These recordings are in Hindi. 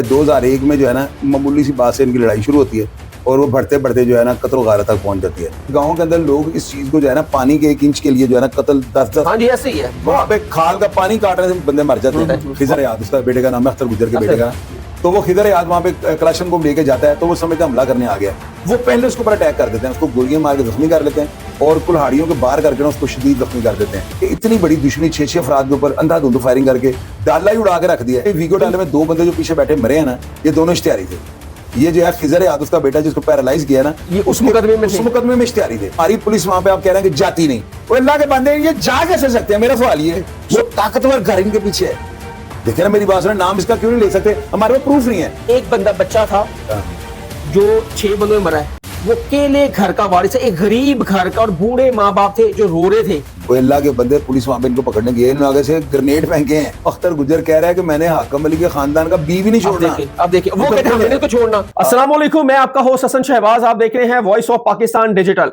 2001 में जो है ना मामूली सी बात से इनकी लड़ाई शुरू होती है और वो बढ़ते बढ़ते जो है ना कत्ल गारत तक पहुंच जाती है। गाँव के अंदर लोग इस चीज को जो है ना पानी के 1 इंच के लिए जो है ना कत्ल 10-10 हाँ जी ऐसे ही है। वहाँ पे खाल का पानी काटने से बंदे मर जाते हैं। खिजर याद उसका बेटे का नाम है, अख्तर गुजर के बेटे का। तो वो खिजर याद वहाँ पे कलाशन को लेके जाता है तो वो समझते हमला करने आ गया। वो पहले उसके ऊपर अटैक कर देते हैं, उसको गोलियां मार के जख्मी कर लेते हैं और कुल्हाड़ियों के बाहर करके ना उसको शदीद जख्मी कर देते हैं। कि इतनी बड़ी दुश्मनी 6-6 अफराद के ऊपर अंधाधुंध फायरिंग करके डाला ही उड़ा के रख दिया है। वीगो डाले में 2 बंदे जो पीछे बैठे मरे हैं ना, ये दोनों इश्तिहारी थे। ये जो है खिजर याद उसका बेटा जिसको पैरालाइज किया ना, ये उस मुकदमे में इश्तिहारी थे। हमारी पुलिस वहां पे आप कह रहे हैं कि जाती नहीं, वो अल्लाह के बंदे ये जा कैसे सकते हैं? मेरा सवाल ये, वो ताकतवर घर इनके पीछे है। देखिए ना मेरी बात सुने, नाम इसका क्यों नहीं ले सकते? हमारे पास प्रूफ नहीं है। एक बंदा बच्चा था जो 6 बंदों में मरा है, वो अकेले घर का वारिस है, एक गरीब घर का, और बूढ़े माँ बाप थे जो रो रहे थे। वो अल्लाह के बंदे पुलिस वहां पे इनको पकड़ने गए, इन्होंने आगे से ग्रेनेड फेंके हैं। अख्तर गुजर कह रहा है कि मैंने हाकम अली के खानदान का बीवी नहीं छोड़ना। अब देखिए वो कहते हैं हमने इसको छोड़ना। अस्सलाम वालेकुम, मैं आपका होस्ट हसन शहबाज, आप देख रहे हैं वॉइस ऑफ पाकिस्तान डिजिटल।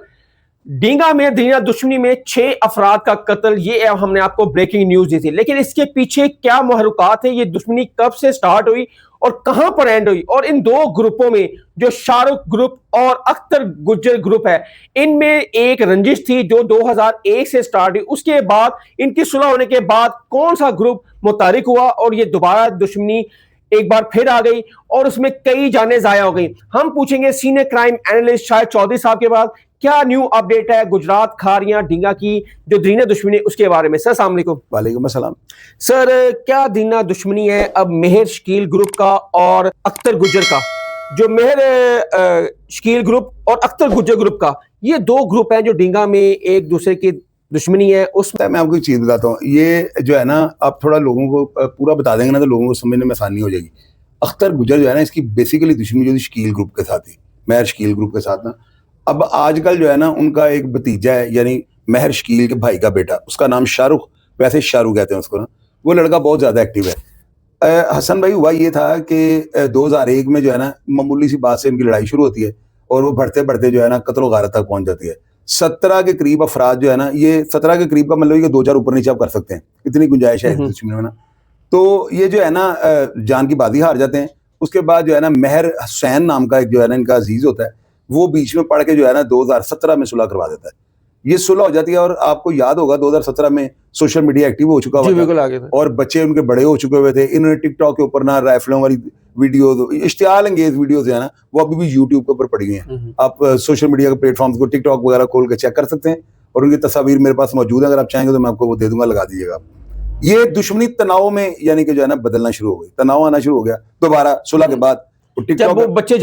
डींगा में दीना दुश्मनी में 6 अफराद का कत्ल, ये हमने आपको ब्रेकिंग न्यूज दी थी। लेकिन इसके पीछे क्या महरुकात है, ये दुश्मनी कब से स्टार्ट हुई और कहां पर एंड हुई, और इन 2 ग्रुपों में जो शाहरुख ग्रुप और अख्तर गुज्जर ग्रुप है, इनमें एक रंजिश थी जो 2001 से स्टार्ट हुई। उसके बाद इनकी सुलह होने के बाद कौन सा ग्रुप मुतारिक हुआ और ये दोबारा दुश्मनी एक बार फिर आ गई और उसमें कई जानें जाया हो गई। हम पूछेंगे senior crime analyst Shahid Chaudhary साहब के बाद क्या न्यू अपडेट है गुजरात खारियां डींगा की जो दीना दुश्मनी उसके बारे में। सर अस्सलाम वालेकुम। वालेकुम अस्सलाम। सर क्या दीना दुश्मनी है अब मेहर शकील ग्रुप का और अख्तर गुज्जर का? जो मेहर शकील ग्रुप और अख्तर गुज्जर ग्रुप का, ये 2 ग्रुप हैं जो डींगा में एक दूसरे की दुश्मनी है। उसमें मैं आपको एक चीज बताता हूँ, ये जो है ना आप थोड़ा लोगों को पूरा बता देंगे ना तो लोगों को समझने में आसानी हो जाएगी। अख्तर गुजर जो है ना, इसकी बेसिकली दुश्मनी जो शकील ग्रुप के साथ थी, मेहर शकील ग्रुप के साथ ना। अब आजकल जो है ना उनका एक भतीजा है, यानी मेहर शकील के भाई का बेटा, उसका नाम शाहरुख, वैसे शाहरुख कहते हैं उसको ना, वो लड़का बहुत ज्यादा एक्टिव है। हसन भाई हुआ ये था कि 2001 में जो है ना मामूली सी बात से इनकी लड़ाई शुरू होती है और वो बढ़ते बढ़ते जो है ना कत्ल गारत तक पहुंच जाती है। 17 के करीब अफराद जो है ना, ये 17 के करीब का मतलब कि 2-4 ऊपर नीचे आप कर सकते हैं, इतनी गुंजाइश है दुश्मनी में ना। तो ये जो है ना जान की बाजी हार जाते हैं। उसके बाद जो है ना मेहर हुसैन नाम का एक जो है ना इनका अजीज होता है, वो बीच में पढ़ के जो है ना 2017 में सुलह करवा देता है। ये सुलह हो जाती है और आपको याद होगा 2017 में सोशल मीडिया एक्टिव हो चुका हुआ और बच्चे उनके बड़े हो चुके हुए थे। इन्होंने टिकटॉक के ऊपर ना राइफलों वाली वीडियो, इश्तियाल अंगेज वीडियो है ना, वो अभी भी यूट्यूब के ऊपर पड़ी हुई हैं। आप सोशल मीडिया के प्लेटफॉर्म्स को टिकटॉक वगैरह खोल के चेक कर सकते हैं और उनकी तस्वीर मेरे पास मौजूद है। अगर आप चाहेंगे तो मैं आपको वो दे दूंगा, लगा दीजिएगा। ये दुश्मनी तनाव में यानी कि जो है ना बदलना शुरू हो गई, तनाव आना शुरू हो गया दोबारा सुलह के बाद। जब वो बच्चे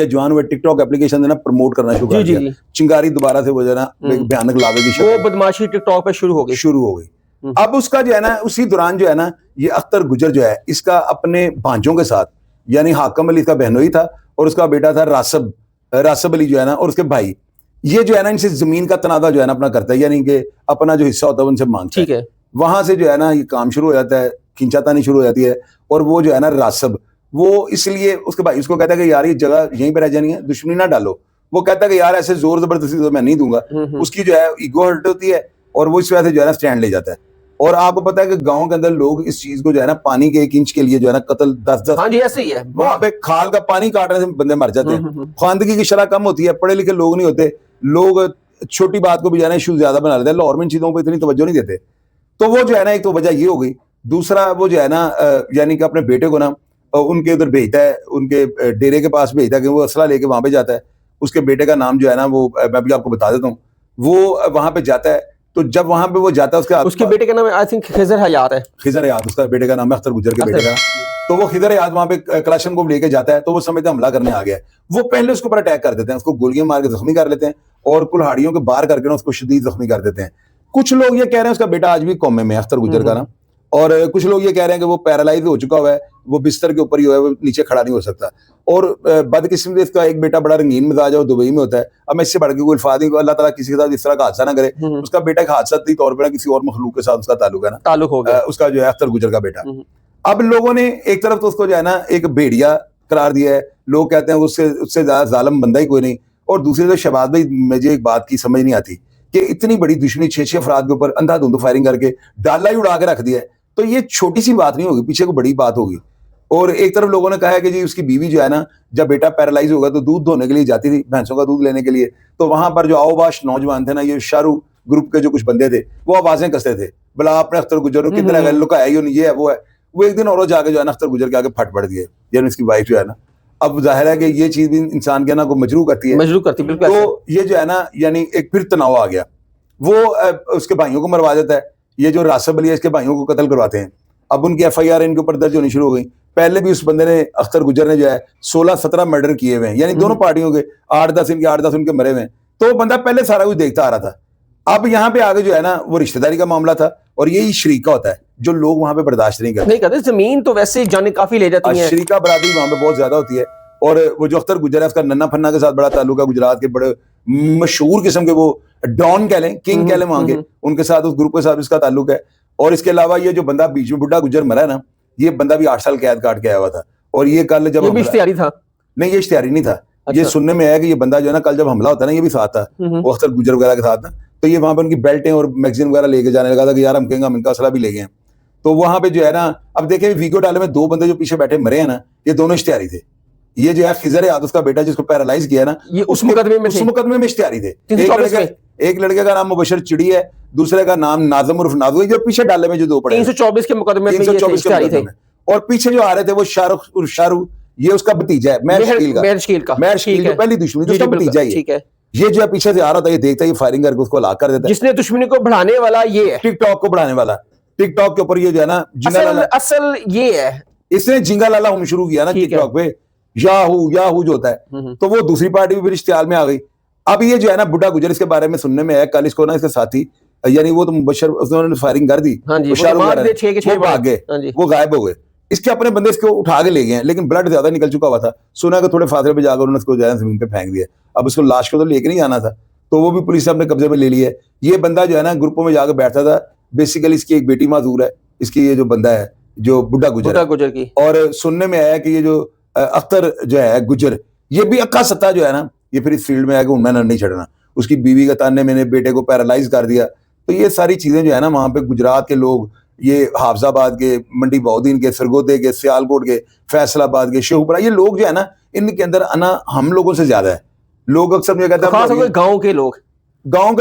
जवान हुए टिकटॉक एप्लीकेशन ना प्रमोट करना शुरू कर दिया। चिंगारी दोबारा से वो जो है ना भयानक लावे की वो बदमाशी टिकटॉक पे शुरू हो गई। अब उसका जो है ना उसी दौरान जो है ना ये अख्तर गुजर जो है इसका अपने भांजों के साथ, यानी हाकम अली का बहनोई था और उसका बेटा था रासब अली जो है ना, और उसके भाई, ये जो है ना इनसे जमीन का तनाजा जो है ना अपना करता है, यानी कि अपना जो हिस्सा होता है उनसे मांगता है। वहां से जो है ना ये काम शुरू हो जाता है, खींचातानी शुरू हो जाती है। और वो जो है ना रासब, वो इसलिए उसके भाई उसको कहता है कि यार ये जगह यहीं पे रह जानी है, दुश्मनी ना डालो। वो कहता है कि यार ऐसे जोर जबरदस्ती तो मैं नहीं दूंगा। उसकी जो है ईगो हर्ट होती है और वो इस वजह से जो है ना स्टैंड ले जाता है। और आपको पता है कि गांव के अंदर लोग इस चीज को जो है ना पानी के 1 इंच के लिए जो है ना कत्ल 10-10, हाँ जी ऐसे ही है, वहां पे खाल का पानी काटने से बंदे मर जाते हैं। खानदगी की शरह कम होती है, पढ़े लिखे लोग नहीं होते, लोग छोटी बात को भी जो है ना इशू ज्यादा बना लेते हैं। लाहौर में इन चीजों पर इतनी तवज्जो नहीं देते। तो वो जो है ना एक तो वजह ये हो गई। दूसरा वो जो है ना यानी कि अपने बेटे को ना उनके उधर भेजता है, उनके डेरे के पास भेजता है कि वो असला लेके वहां पे जाता है। उसके बेटे का नाम जो है ना वो मैं भी आपको बता देता हूँ, वो वहां पे जाता है। तो जब वहां पे वो जाता है उसके बेटे का नाम आई थिंक खिजर हयात है। खिजर हयात उसका बेटे का नाम है, अख्तर गुजर के बेटे का। तो वो खिजर हयात वहां पे कलाशन को लेके जाता है तो वो समझते हमला करने आ गया है। वो पहले उसके ऊपर अटैक कर देते हैं, उसको गोलियां मार के जख्मी कर लेते हैं और कुल्हाड़ियों के बाहर करके ना उसको शदीद जख्मी कर देते हैं। कुछ लोग ये कह रहे हैं उसका बेटा आज भी कोमे में, अख्तर गुजर का ना, और कुछ लोग ये कह रहे हैं कि वो पैरालाइज हो चुका हुआ है, वो बिस्तर के ऊपर ही हुआ है, वो नीचे खड़ा नहीं हो सकता। और बदकिस्मती इसका एक बेटा बड़ा रंगीन मिजाज है, वो दुबई में होता है। अब मैं इससे बढ़ के कोई अल्फाज नहीं, अल्लाह ताला किसी के साथ इस तरह का हादसा ना करे। उसका बेटा एक हादसाती तौर पर किसी और मखलूक के साथ उसका ताल्लुक है ना, ताल्लुक हो गया उसका जो है अख्तर गुजर का बेटा। अब लोगों ने एक तरफ तो उसको जो है ना एक भेड़िया करार दिया है, लोग कहते हैं उससे ज्यादा जालिम बंदा ही कोई नहीं। और दूसरी तरफ शहबाज भाई, मुझे एक बात की समझ नहीं आती कि इतनी बड़ी दुश्मनी 6-6 अफराद के ऊपर अंधाधुंध फायरिंग करके डाला ही उड़ा के रख दिया है। तो ये छोटी सी बात नहीं होगी, पीछे को बड़ी बात होगी। और एक तरफ लोगों ने कहा है कि जी उसकी बीवी जो है ना, जब बेटा पैरालाइज होगा तो दूध धोने के लिए जाती थी, भैंसों का दूध लेने के लिए, तो वहां पर जो आओबाश नौजवान थे ना, ये शाहरुख ग्रुप के जो कुछ बंदे थे, वो आवाजें कसते थे, बोला आपने अख्तर गुजर को कितना लुकाया, ये है वो है। वो एक दिन और जाके जो है ना अख्तर गुजर के आगे फट पड़ दिए, यानी उसकी वाइफ जो है ना। अब जाहिर है कि ये चीज भी इंसान के ना को मजबूर करती है, बिल्कुल। तो ये जो है ना, यानी एक फिर तनाव आ गया, वो उसके भाइयों को मरवा देता है। ये जो रासिब अली है, इसके भाइयों को कत्ल करवाते हैं। अब उनकी FIR इनके ऊपर दर्ज होनी शुरू हो गई। पहले भी उस बंदे ने, अख्तर गुजर ने जो है 16-17 मर्डर किए हुए हैं, यानी दोनों पार्टियों के 8-10 उनके मरे हुए हैं। तो वो बंदा पहले सारा कुछ देखता आ रहा था। अब यहाँ पे आगे जो है ना, वो रिश्तेदारी का मामला था, और यही शरीका होता है जो लोग वहां पे बर्दाश्त नहीं करते। जमीन तो वैसे जाने काफी ले जाती है, शरीका बरादरी वहां पे बहुत ज्यादा होती है। और वो जो अख्तर गुजर है, उसका नन्ना फन्ना के साथ बड़ा ताल्लुक है, गुजरात के बड़े मशहूर किस्म के, वो डॉन कह लें, किंग कह लें वहां के, उनके साथ, उस ग्रुप के साथ इसका ताल्लुक है। और इसके अलावा ये जो बंदा बीच में बुढ़ा गुजर मरा है ना, ये बंदा भी 8 साल कैद काट के आया हुआ था। और ये कल जब इश्तिहारी था, नहीं ये इश्तिहारी नहीं था। ये सुनने में आया कि ये बंदा जो है ना, कल जब हमला होता है ना, ये भी साथ था, वो अख्तर गुजर वगैरह के साथ ना, तो ये वहां पर उनकी बेल्टें और मैगजीन वगैरह लेके जाने लगा था कि यार हम कहेंगे हम इनका असला भी ले गए। तो वहां पे जो है ना, अब देखे वीडियो डाले में 2 बंदे जो पीछे बैठे मरे हैं ना, ये दोनों इश्तिहारी थे। ये जो है खिजर याद उसका बेटा जिसको पैरालाइज किया ना, ये उस मुकदमे में इश्तिहारी थे। एक लड़के का नाम मुबशर चिड़ी है, दूसरे का नाम नाजम उर्फ नाजू, जो पीछे डाले में जो 2 पड़े 324 के मुकदमे में, 324 के मुकदमे में। और पीछे जो आ रहे थे वो शाहरुख, ये उसका भतीजा है, मेहर शकील का पहली दुश्मनी, उसका भतीजा ही है। ये जो है पीछे से आ रहा था, ये देखता है, ये फायरिंग करके उसको हलाक कर देता है। जिसने दुश्मनी को बढ़ाने वाला ये है, टिकटॉक को बढ़ाने वाला, टिकटॉक के ऊपर ये जो है ना, असल ये है, इसने जिंगा लाला हम शुरू किया ना टिकटॉक पे, याहू जो होता है, तो वो दूसरी पार्टी भी फिर इश्तिहार में आ गई। अब ये जो है ना बुढ़ा गुजर, इसके बारे में सुनने में आया, कल इसको ना इसके साथी, यानी वो तो मुबशर, उन्होंने फायरिंग कर दी, वो गायब हो गए। इसके अपने बंदे इसको उठा के ले गए हैं, लेकिन ब्लड ज्यादा निकल चुका हुआ था। सुना कि थोड़े फासले पे जाकर उन्होंने उसको जो है जमीन पे फेंक दिया। अब उसको लाश को तो लेके नहीं जाना था, तो वो भी पुलिस ने अपने कब्जे में ले लिया है। ये बंदा जो है ना ग्रुपों में जाकर बैठता था। बेसिकली इसकी एक बेटी माजूर है, इसकी ये जो बंदा है जो बुढ़ा गुजर की, और सुनने में आया कि ये जो अख्तर जो है गुजर, ये भी अक्का सत्ता जो है ना, ये फिर इस फील्ड में आया कि उन्होंने नहीं चढ़ना। उसकी बीवी का ताने मैंने बेटे को पैरालाइज कर दिया। तो ये सारी चीजें जो है ना, वहां पे गुजरात के लोग, ये हाफजाबाद के, मंडी बहाउद्दीन के, सरगोदे के, सियालकोट के, फैसलाबाद के, शेखपुरा, ये लोग जो है ना, इनके अंदर आना हम लोगों से ज्यादा है। लोग अक्सर मुझे कहते हैं गांव के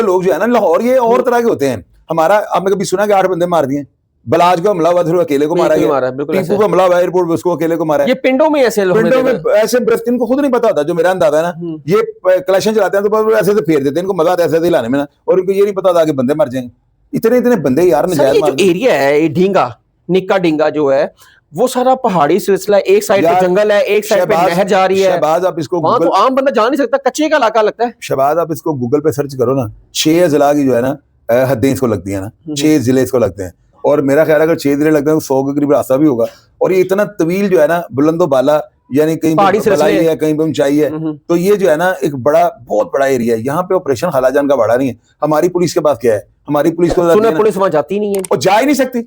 लोग जो है ना, लाहौर ये और तरह के होते हैं। हमारा आपने कभी सुना कि 8 बंदे मार दिए? बलाज को हमला हुआ, अकेले को मारा गया। टीपू को हमला हुआ एयरपोर्ट पे, उसको अकेले को मारा। ये पिंडों में ऐसे इनको खुद नहीं पता होता, जो मेरा अंदाजा है ना, ये कलेक्शन चलाते हैं तो ऐसे से फेर देते हैं, इनको मजा आता है ऐसे दिलाने में ना, और इनको ये नहीं पता था कि बंदे मर जाएंगे। इतने बंदे यार नजायज मार। एरिया है ढींगा, निक्का ढींगा जो है, वो सारा पहाड़ी सिलसिला, एक साइड पे जंगल है, एक साइड पे नहर जा रही है। शहबाज, आप इसको तो आम बंदा जा नहीं सकता, कच्चे का इलाका लगता है। शहबाज, आप इसको गूगल पे सर्च करो ना, 6 जिला की जो है ना हदें इसको लगती है ना, 6 जिले इसको लगते हैं। और मेरा ख्याल है अगर 6 जिले लगते हैं तो 100 के करीब रास्ता भी होगा। और ये इतना तवील जो है ना, बुलंदो बाला, यानी कहीं बलाई है, कहीं पे ऊंचाई है। तो ये जो है ना एक बहुत बड़ा एरिया है। यहाँ पे ऑपरेशन खालाजान का बड़ा नहीं है। हमारी पुलिस के पास क्या है? हमारी पुलिस को पुलिस वहां जाती नहीं है, और जा ही नहीं सकती।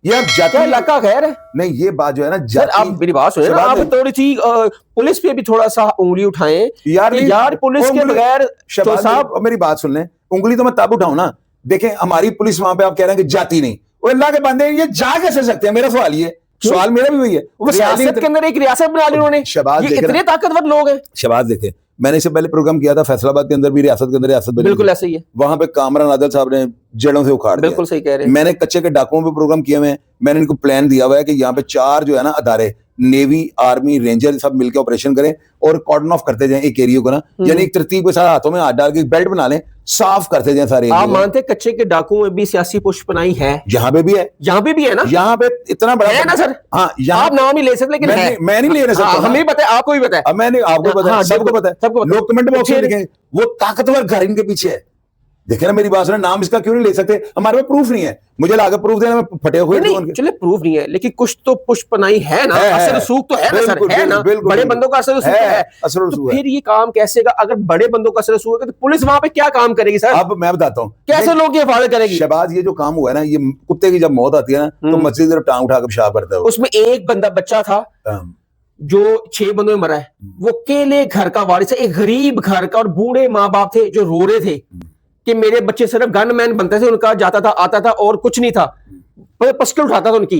ये अब जाता इलाका खैर है नहीं, ये बात जो है ना, आप मेरी बात सुनिए, आप थोड़ी सी पुलिस पे भी थोड़ा सा उंगली उठाएं यार पुलिस के बगैर। साहब मेरी बात सुन लें, उंगली तो मैं तब उठाऊं ना, देखें हमारी पुलिस वहां पे आप कह रहे हैं कि जाती नहीं, वो अल्लाह के बंदे ये जा कैसे सकते हैं? मेरा सवाल ये, सवाल मेरा भी वही है। वो रियासत के अंदर एक रियासत बना ली उन्होंने, ये इतने ताकतवर लोग हैं। शहबाज देखे, मैंने इससे पहले प्रोग्राम किया था फैसलाबाद के अंदर भी, रियासत के अंदर रियासत बनी, बिल्कुल ऐसे ही है। वहां पे कामरान आदिल साहब ने जड़ों से उखाड़ दिया। बिल्कुल सही कह रहे हैं। मैंने कच्चे के डाकुओं पे प्रोग्राम किए हुए हैं। मैंने इनको प्लान दिया हुआ है कि यहाँ पे 4 जो है ना अदारे, नेवी, आर्मी, रेंजर, सब मिलकर ऑपरेशन करें और कॉर्डन ऑफ करते जाएं एक एरिया को ना, यानी एक तरतीब के साथ हाथों में हाथ डाल के बेल्ट बना लें, साफ करते जाएं सारे। आप मानते कच्चे के डाकुओं में भी सियासी पुष्पनाई है? यहाँ पे भी है, यहाँ पे भी है ना, यहाँ पे इतना बड़ा है ना सर। हाँ, आप नाम ही ले सकते, लेकिन मैं नहीं ले सकता। हमें पता है, आपको भी पता है, मैंने आपको पता है, सबको पता है। लोग कमेंट बॉक्स में लिखें वो ताकतवर घर इनके पीछे है। देखे ना मेरी बात सुने, नाम इसका क्यों नहीं ले सकते? हमारे पास प्रूफ नहीं है, मुझे लाकर प्रूफ देना, मैं फटे हुए चले प्रूफ नहीं है, लेकिन कुछ तो पुष्पनाई है ना, असर रसूख तो है ना सर, है ना, बड़े बंदों का असर रसूख है। तो फिर ये काम कैसे का, अगर बड़े बंदों का असर रसूख है तो पुलिस वहां पे क्या काम करेगी सर? अब मैं बताता हूँ कैसे लोग ये हिफाजत करेगी। शहबाज, ये जो काम हुआ है ना, ये कुत्ते की जब मौत आती है ना तो मस्जिद की तरफ टांग उठा कर पेशाब करता है। उसमें एक बंदा बच्चा था जो 6 बंदों में मरा है, वो अकेले घर का वारिस है, एक गरीब घर का, और बूढ़े माँ बाप थे जो रो रहे थे कि मेरे बच्चे सिर्फ गनमैन बनते थे, उनका जाता था आता था और कुछ नहीं था। पस्कल उठाता था उनकी,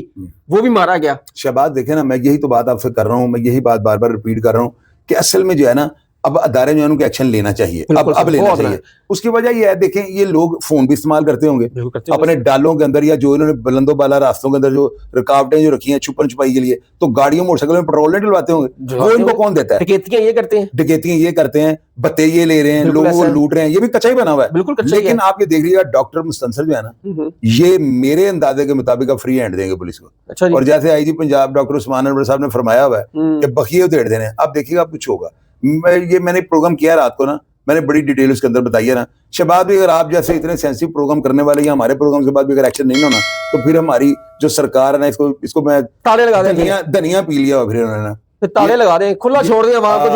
वो भी मारा गया। शहबाज देखे ना, मैं यही तो बात आपसे कर रहा हूँ, मैं यही बात बार बार रिपीट कर रहा हूँ कि असल में जो है ना, अब अदारे जो है उनके एक्शन लेना चाहिए, अब लेना चाहिए। उसकी वजह ये है, देखें ये लोग फोन भी इस्तेमाल करते होंगे अपने डालों के अंदर, या जो इन्होंने बुलंदो बाला रास्तों के अंदर जो रुकावटें जो रखी हैं छुपन छुपाई के लिए, तो गाड़ियों मोटरसाइकिल में पेट्रोल नहीं डलवाते होंगे, वो इनको कौन देता है? डकैतियां ये करते हैं, डकैतियां ये करते हैं, बत्ते ये ले रहे हैं, लोगों को लूट रहे हैं, ये भी कच्चा ही बना हुआ है। लेकिन आप ये देख लीजिएगा, डॉक्टर मुस्तंसर जो है ना, ये मेरे अंदाजे के मुताबिक अब फ्री हैंड देंगे पुलिस को। और जैसे आईजी पंजाब डॉक्टर उस्मान अनवर साहब ने फरमाया हुआ है कि बखिए उधेड़ देने, अब देखिएगा कुछ होगा। मैंने प्रोग्राम किया रात को ना, मैंने बड़ी डिटेल उसके अंदर बताई है ना। शहबाज भी अगर आप जैसे इतने सेंसिटिव प्रोग्राम करने वाले या हमारे प्रोग्राम के बाद भी अगर एक्शन नहीं होना, तो फिर हमारी जो सरकार है ना, इसको मैं ताले लगा देंगे, धनिया पी लिया फिर उन्होंने, ताले लगा दें, खुला छोड़ दें वहां को,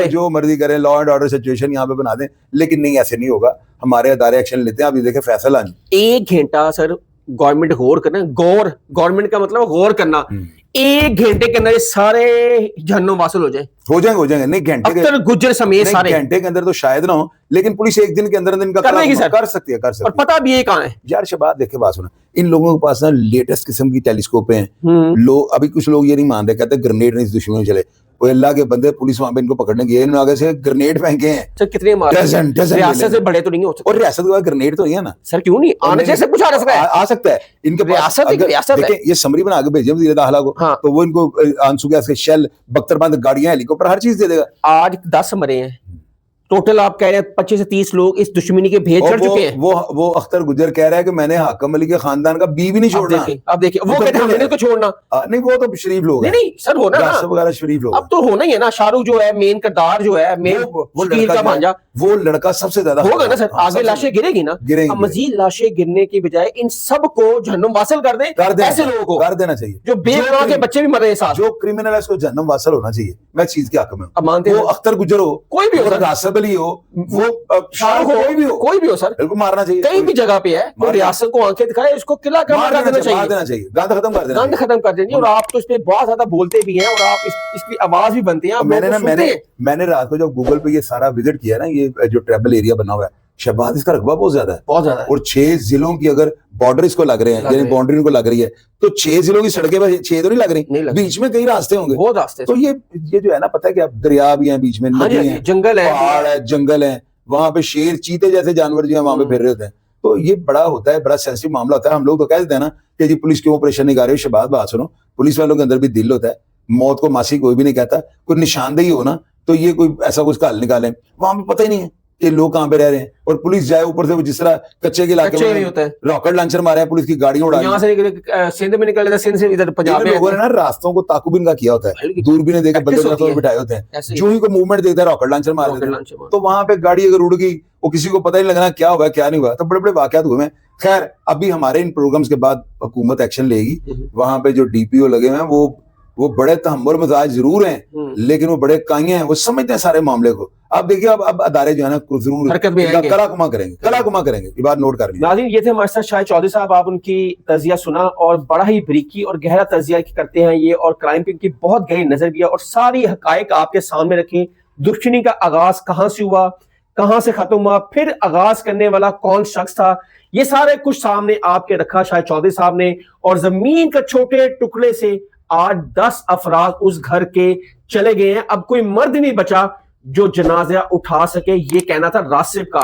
जो मर्जी करें, लॉ एंड ऑर्डर सिचुएशन यहाँ पे बना दें। लेकिन नहीं, ऐसे नहीं होगा, हमारे अदारे एक्शन लेते हैं। आप ये देखें फैसला 1 घंटा सर गवर्नमेंट गौर करना, गवर्नमेंट का मतलब गौर करना, 1 घंटे के अंदर ये सारे जहन्नुम वासिल हो जाएंगे। नहीं घंटे अख्तर गुज्जर समेत सारे घंटे के अंदर तो शायद ना हो, लेकिन पुलिस एक दिन के अंदर इनका कर सकती है। और पता भी ये कहाँ है यार शहबाज, देखे बात सुना, इन लोगों के पास ना लेटेस्ट किस्म की टेलीस्कोप हैं। लोग अभी कुछ लोग ये नहीं मान रहे, कहते ग्रेनेड नहीं दुश्मन चले, वो अल्लाह के बंदे, पुलिस वहां पे इनको पकड़ने गए, इन्होंने आगे से ग्रेनेड फेंके हैं। सर कितने रियासत से बड़े तो नहीं हो सकते, और रियासत का ग्रेनेड तो नहीं है ना सर, क्यों नहीं आने जैसे कुछ आ सकता है इनके पास। देखें ये समरी बना के भेजे वज़ीर दाखिला को, तो वो इनको आंसू गैस के शेल, बख्तरबंद गाड़ियां, हेलीकॉप्टर, हर चीज दे देगा। आज 10 मरे हैं टोटल, आप कह रहे हैं 25 से 30 लोग इस दुश्मनी के भेद चढ़ चुके हैं। वो अख्तर गुजर कह रहा है कि मैंने हाकम अली के खानदान का बी भी नहीं छोड़ना। अब देखिए वो कहते हैं हमने तो छोड़ना नहीं, वो तो शरीफ लोग हैं। नहीं सर, होना ना वगैरह शरीफ लोग, अब तो होना ही है ना। शाहरुख जो है मेन किरदार जो है, मेन वकील का भांजा, वो लड़का सबसे ज्यादा होगा ना सर। आगे लाशें गिरेगी ना, मजीद लाशें गिरने की बजाय इन सब को जहन्नुम वासिल कर दे, ऐसे लोगों को कर देना चाहिए। जो बेगुनाह के बच्चे भी मर रहे हैं साथ, जो क्रिमिनल है उसको जहन्नुम वासिल होना चाहिए। मैं चीज के हक में अब मानते हैं, वो अख्तर गुजर हो, कोई भी हो, रासिब अली हो, वो शाहरुख हो, कोई भी हो सर, बिल्कुल मारना चाहिए। कहीं भी जगह पे है, वो रियासत को आंखें दिखाए, इसको किला कर देना चाहिए, गंद खत्म कर देना, गंद खत्म कर देंगे। और आप तो इस पे बहुत ज्यादा बोलते भी हैं, और आप इसकी आवाज भी बनते हैं। मैंने रात को जब गूगल पे ये सारा विजिट किया ना, ये जो ट्रैवल एरिया बना हुआ है शहबाज, इसका रकबा बहुत ज्यादा है। और 6 जिलों की अगर बॉर्डर इसको लग रहे हैं, यानी बाउंड्री इनको लग रही है, तो 6 जिलों की सड़कें 6 तो नहीं लग रही, बीच में कई रास्ते होंगे, बहुत रास्ते। तो ये जो है ना, पता है कि दरिया भी है बीच में, नदी है, जंगल है, पहाड़ है, जंगल है, वहां पे शेर चीते जैसे जानवर जो है वहां पे फिर रहे होते हैं। तो ये बड़ा होता है, बड़ा सेंसिटिव मामला होता है। हम लोग तो कह देते हैं ना कि जी पुलिस क्यों ऑपरेशन नहीं कर रही। शहबाज बात सुनो, पुलिस वालों के अंदर भी दिल होता है, मौत को मासी कोई भी नहीं कहता। कोई निशानदेही हो ना, तो ये कोई ऐसा कुछ हल निकाले, वहां पे पता ही नहीं है कि लोग कहाँ पे रह रहे हैं। और पुलिस जाए ऊपर से, वो जिस तरह कच्चे के इलाके में रॉकेट लॉन्चर मारे हैं, पुलिस की गाड़ियां उड़ा, यहाँ से सिंध में निकल, सिंध से इधर पंजाब में, लोगों ने ना रास्तों को ताकुब इनका किया होता है, दूरबीन देकर बंदे बिठाए होते हैं, जो ही कोई मूवमेंट देखता है रॉकेट लॉन्चर मार देते हैं। तो वहां पे गाड़ी अगर उड़ गई, वो किसी को पता ही लगना क्या हुआ क्या नहीं हुआ, तो बड़े बड़े वाकयात हुए हैं। खैर, अभी हमारे इन प्रोग्राम्स के बाद हुकूमत एक्शन लेगी। वहां पे जो डीपीओ लगे हुए हैं, वो बड़े तहम्मुल मिजाज जरूर हैं, लेकिन वो बड़े काइए हैं, वो समझते हैं सारे मामले को। आप देखिए, अब अदारे जो है ना जरूर कलाकुमा करेंगे। ये बात नोट कर लीजिए। नाज़रीन, ये थे हमारे साथ शाहिद चौधरी साहब। आप उनकी तजिया सुना, और बड़ा ही बारीकी और गहरा तजिया करते हैं ये, और क्राइम पे इनकी बहुत गहरी नजर भी है, और सारी हकायक आपके सामने रखी। दुश्मनी का आगाज कहाँ से हुआ, कहाँ से खत्म हुआ, फिर आगाज करने वाला कौन शख्स था, ये सारे कुछ सामने आपके रखा शाहिद चौधरी साहब ने। और जमीन के छोटे टुकड़े से 8-10 अफराद उस घर के चले गए हैं। अब कोई मर्द नहीं बचा जो जनाजा उठा सके। ये कहना था रासिब का,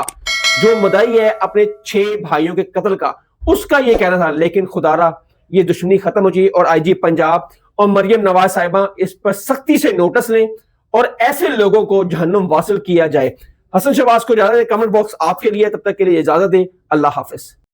जो मुद्दई है अपने 6 भाइयों के कत्ल का, उसका ये कहना था। लेकिन खुदारा ये दुश्मनी खत्म हो जाए, और आईजी पंजाब और मरियम नवाज साहिबा इस पर सख्ती से नोटिस लें, और ऐसे लोगों को जहन्नुम वासिल किया जाए। हसन शहबाज को इजाजत है, कमेंट बॉक्स आपके लिए, तब तक के लिए इजाजत दें। अल्लाह हाफिज।